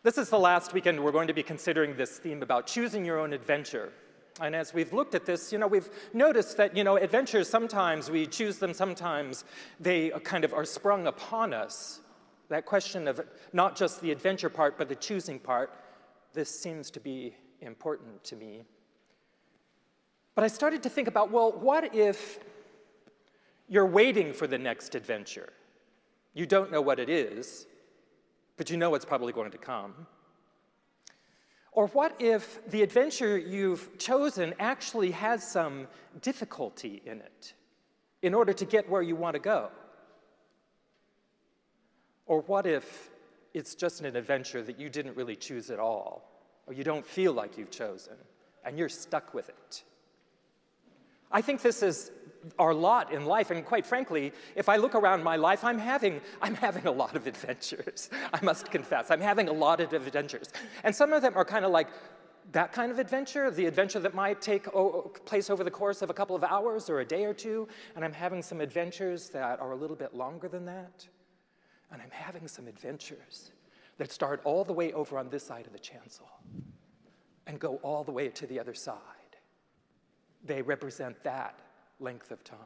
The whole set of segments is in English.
This is the last weekend we're going to be considering this theme about choosing your own adventure. And as we've looked at this, we've noticed that, adventures, sometimes we choose them, sometimes they kind of are sprung upon us. That question of not just the adventure part, but the choosing part, this seems to be important to me. But I started to think about, well, what if you're waiting for the next adventure? You don't know what it is, but you know it's probably going to come. Or what if the adventure you've chosen actually has some difficulty in it in order to get where you want to go? Or what if it's just an adventure that you didn't really choose at all, or you don't feel like you've chosen, and you're stuck with it? I think this is our lot in life, and quite frankly, if I look around my life, I'm having a lot of adventures. I must confess, I'm having a lot of adventures. And some of them are kind of like that kind of adventure, the adventure that might take place over the course of a couple of hours or a day or two, and I'm having some adventures that are a little bit longer than that. And I'm having some adventures that start all the way over on this side of the chancel and go all the way to the other side. They represent that length of time.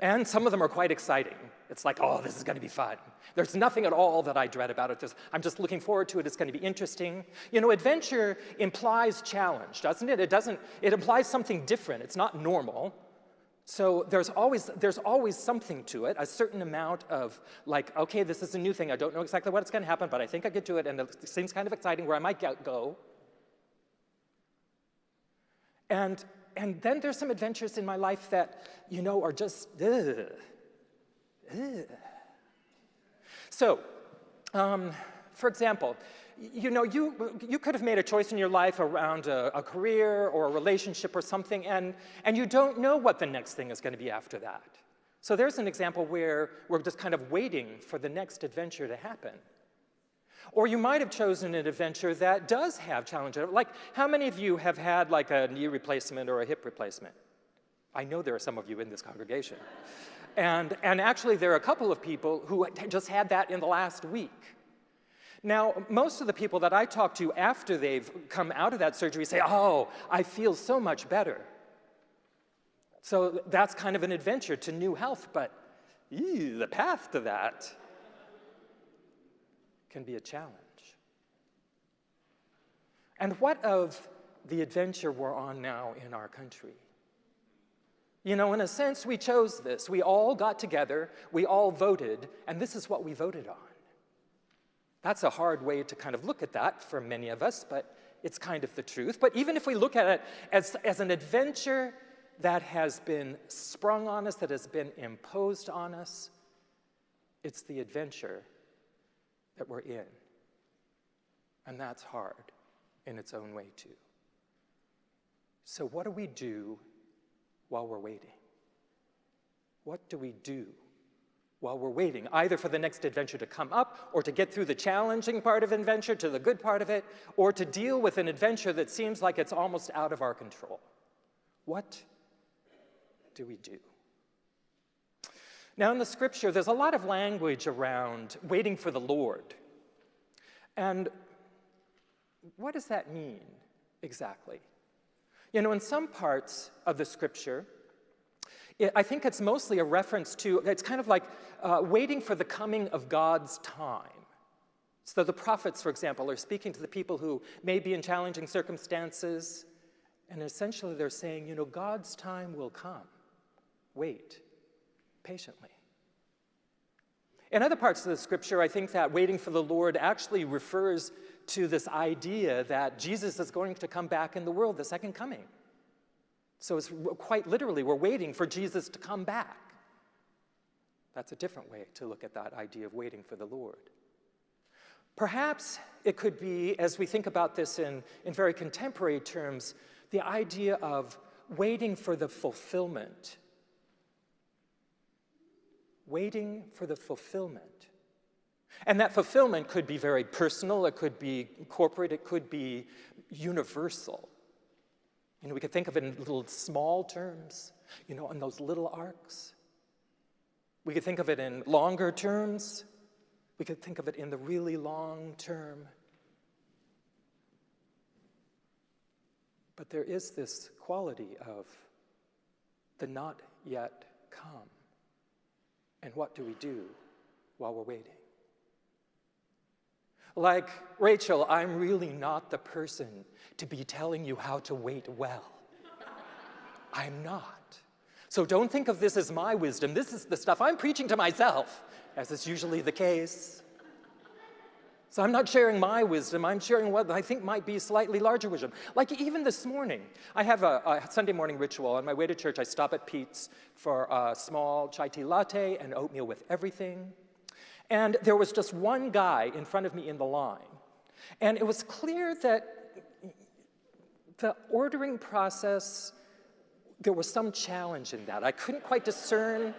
And some of them are quite exciting. It's like, oh, this is going to be fun. There's nothing at all that I dread about it. I'm just looking forward to it. It's going to be interesting. Adventure implies challenge, doesn't it? It implies something different. It's not normal. So there's always something to it, a certain amount of like, okay, this is a new thing. I don't know exactly what's going to happen, but I think I could do it, and it seems kind of exciting where I might go. And then there's some adventures in my life that, are just, ugh. So, for example, you could have made a choice in your life around a career or a relationship or something, and you don't know what the next thing is going to be after that. So there's an example where we're just kind of waiting for the next adventure to happen. Or you might have chosen an adventure that does have challenges. Like, how many of you have had like a knee replacement or a hip replacement? I know there are some of you in this congregation. And actually, there are a couple of people who just had that in the last week. Now, most of the people that I talk to after they've come out of that surgery say, oh, I feel so much better. So that's kind of an adventure to new health, but the path to that can be a challenge. And what of the adventure we're on now in our country? In a sense, we chose this. We all got together, we all voted, and this is what we voted on. That's a hard way to kind of look at that for many of us, but it's kind of the truth. But even if we look at it as an adventure that has been sprung on us, that has been imposed on us, it's the adventure that we're in. And that's hard in its own way, too. So what do we do while we're waiting? What do we do while we're waiting, either for the next adventure to come up, or to get through the challenging part of adventure to the good part of it, or to deal with an adventure that seems like it's almost out of our control? What do we do? Now, in the scripture, there's a lot of language around waiting for the Lord. And what does that mean exactly? In some parts of the scripture, I think it's mostly a reference to, it's kind of like waiting for the coming of God's time. So the prophets, for example, are speaking to the people who may be in challenging circumstances, and essentially they're saying, God's time will come. Wait patiently. In other parts of the scripture, I think that waiting for the Lord actually refers to this idea that Jesus is going to come back in the world, the second coming. So it's quite literally, we're waiting for Jesus to come back. That's a different way to look at that idea of waiting for the Lord. Perhaps it could be, as we think about this in very contemporary terms, the idea of waiting for the fulfillment. Waiting for the fulfillment. And that fulfillment could be very personal, it could be corporate, it could be universal. We could think of it in little small terms, in those little arcs. We could think of it in longer terms, We could think of it in the really long term. But there is this quality of the not yet come. And what do we do while we're waiting? Like, Rachel, I'm really not the person to be telling you how to wait well. I'm not. So don't think of this as my wisdom. This is the stuff I'm preaching to myself, as is usually the case. So I'm not sharing my wisdom. I'm sharing what I think might be slightly larger wisdom. Like even this morning, I have a Sunday morning ritual. On my way to church, I stop at Pete's for a small chai tea latte and oatmeal with everything. And there was just one guy in front of me in the line. And it was clear that the ordering process, there was some challenge in that. I couldn't quite discern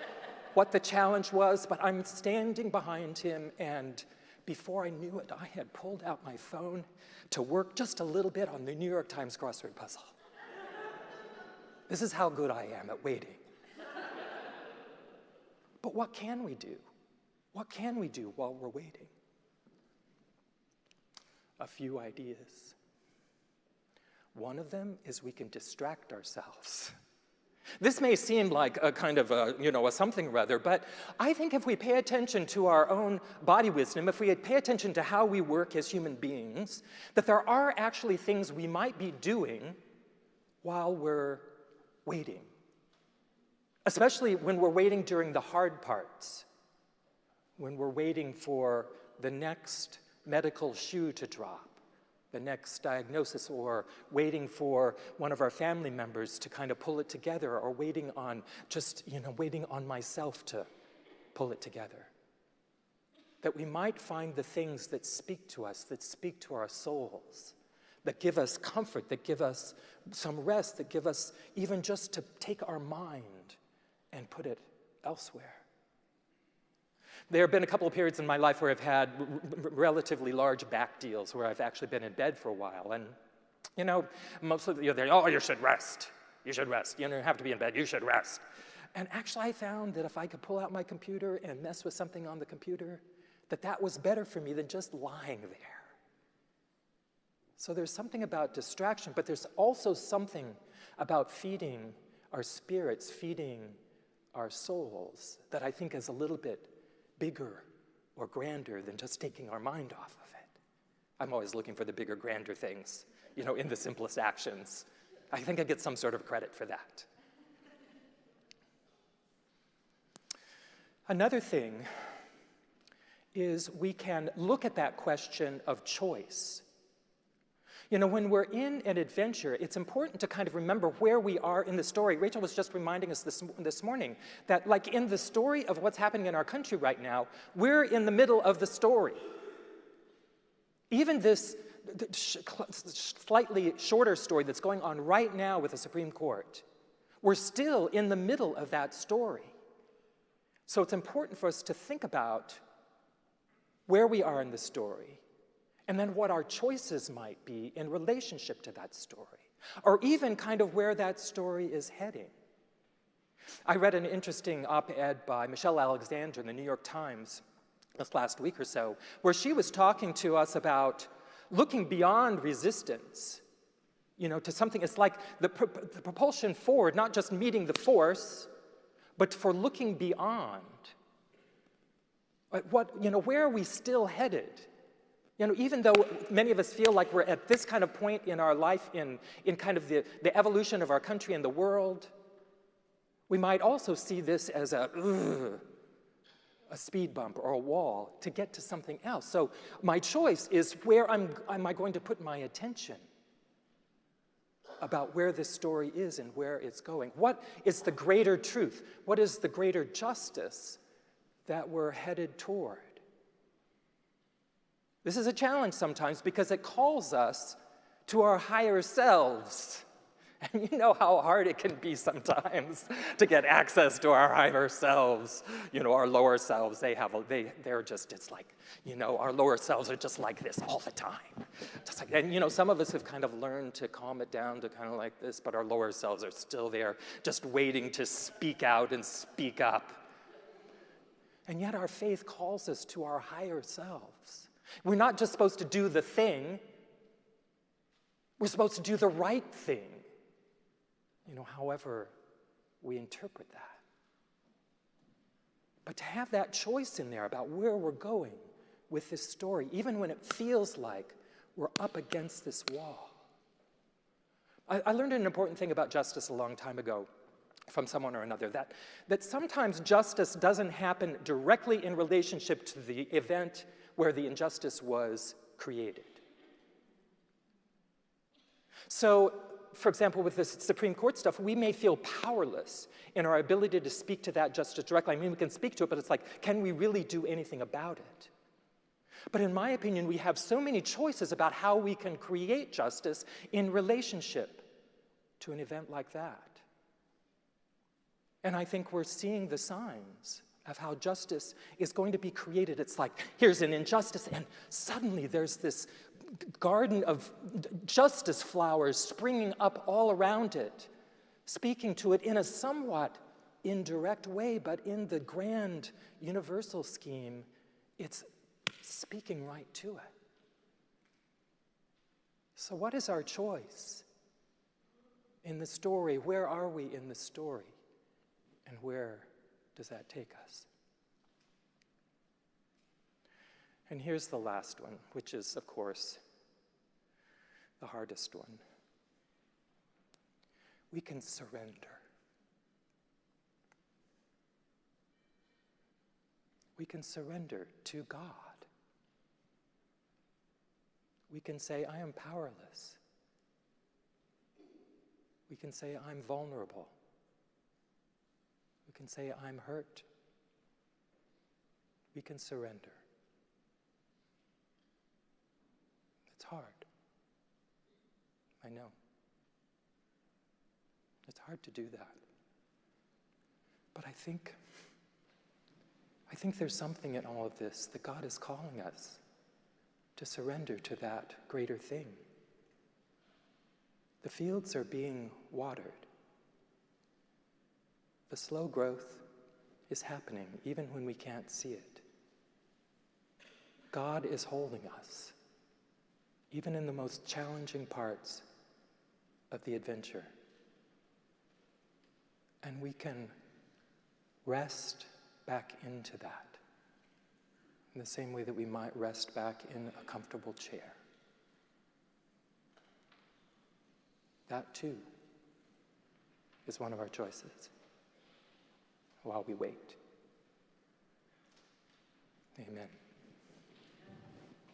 what the challenge was, but I'm standing behind him, and before I knew it, I had pulled out my phone to work just a little bit on the New York Times crossword puzzle. This is how good I am at waiting. But what can we do? What can we do while we're waiting? A few ideas. One of them is we can distract ourselves. This may seem like a kind of a something or other, but I think if we pay attention to our own body wisdom, if we pay attention to how we work as human beings, that there are actually things we might be doing while we're waiting. Especially when we're waiting during the hard parts, when we're waiting for the next medical shoe to drop, the next diagnosis, or waiting for one of our family members to kind of pull it together, or waiting on waiting on myself to pull it together. That we might find the things that speak to us, that speak to our souls, that give us comfort, that give us some rest, that give us even just to take our mind and put it elsewhere. There have been a couple of periods in my life where I've had relatively large back deals, where I've actually been in bed for a while. And, mostly they're, oh, you should rest. You should rest. You don't have to be in bed. You should rest. And actually I found that if I could pull out my computer and mess with something on the computer, that was better for me than just lying there. So there's something about distraction, but there's also something about feeding our spirits, feeding our souls, that I think is a little bit bigger or grander than just taking our mind off of it. I'm always looking for the bigger, grander things, in the simplest actions. I think I get some sort of credit for that. Another thing is we can look at that question of choice. When we're in an adventure, it's important to kind of remember where we are in the story. Rachel was just reminding us this morning that, like in the story of what's happening in our country right now, we're in the middle of the story. Even this slightly shorter story that's going on right now with the Supreme Court, we're still in the middle of that story. So it's important for us to think about where we are in the story, and then what our choices might be in relationship to that story, or even kind of where that story is heading. I read an interesting op-ed by Michelle Alexander in the New York Times this last week or so, where she was talking to us about looking beyond resistance, to something. It's like the propulsion forward, not just meeting the force, but for looking beyond. Where are we still headed? Even though many of us feel like we're at this kind of point in our life, in kind of the evolution of our country and the world, we might also see this as a speed bump or a wall to get to something else. So my choice is where am I going to put my attention about where this story is and where it's going. What is the greater truth? What is the greater justice that we're headed toward? This is a challenge sometimes because it calls us to our higher selves. And you know how hard it can be sometimes to get access to our higher selves. Our lower selves, they're just, it's like, our lower selves are just like this all the time. And some of us have kind of learned to calm it down to kind of like this, but our lower selves are still there, just waiting to speak out and speak up. And yet our faith calls us to our higher selves. We're not just supposed to do the thing, we're supposed to do the right thing, however we interpret that. But to have that choice in there about where we're going with this story, even when it feels like we're up against this wall. I learned an important thing about justice a long time ago from someone or another, that sometimes justice doesn't happen directly in relationship to the event where the injustice was created. So, for example, with this Supreme Court stuff, we may feel powerless in our ability to speak to that justice directly. I mean, we can speak to it, but it's like, can we really do anything about it? But in my opinion, we have so many choices about how we can create justice in relationship to an event like that. And I think we're seeing the signs of how justice is going to be created. It's like, here's an injustice, and suddenly there's this garden of justice flowers springing up all around it, speaking to it in a somewhat indirect way, but in the grand universal scheme, it's speaking right to it. So what is our choice in the story? Where are we in the story? And where does that take us? And here's the last one, which is, of course, the hardest one. We can surrender. We can surrender to God. We can say, I am powerless. We can say, I'm vulnerable. We can say, I'm hurt. We can surrender. It's hard. I know. It's hard to do that. But I think there's something in all of this that God is calling us to surrender to that greater thing. The fields are being watered. The slow growth is happening even when we can't see it. God is holding us, even in the most challenging parts of the adventure. And we can rest back into that in the same way that we might rest back in a comfortable chair. That too is one of our choices while we wait. Amen.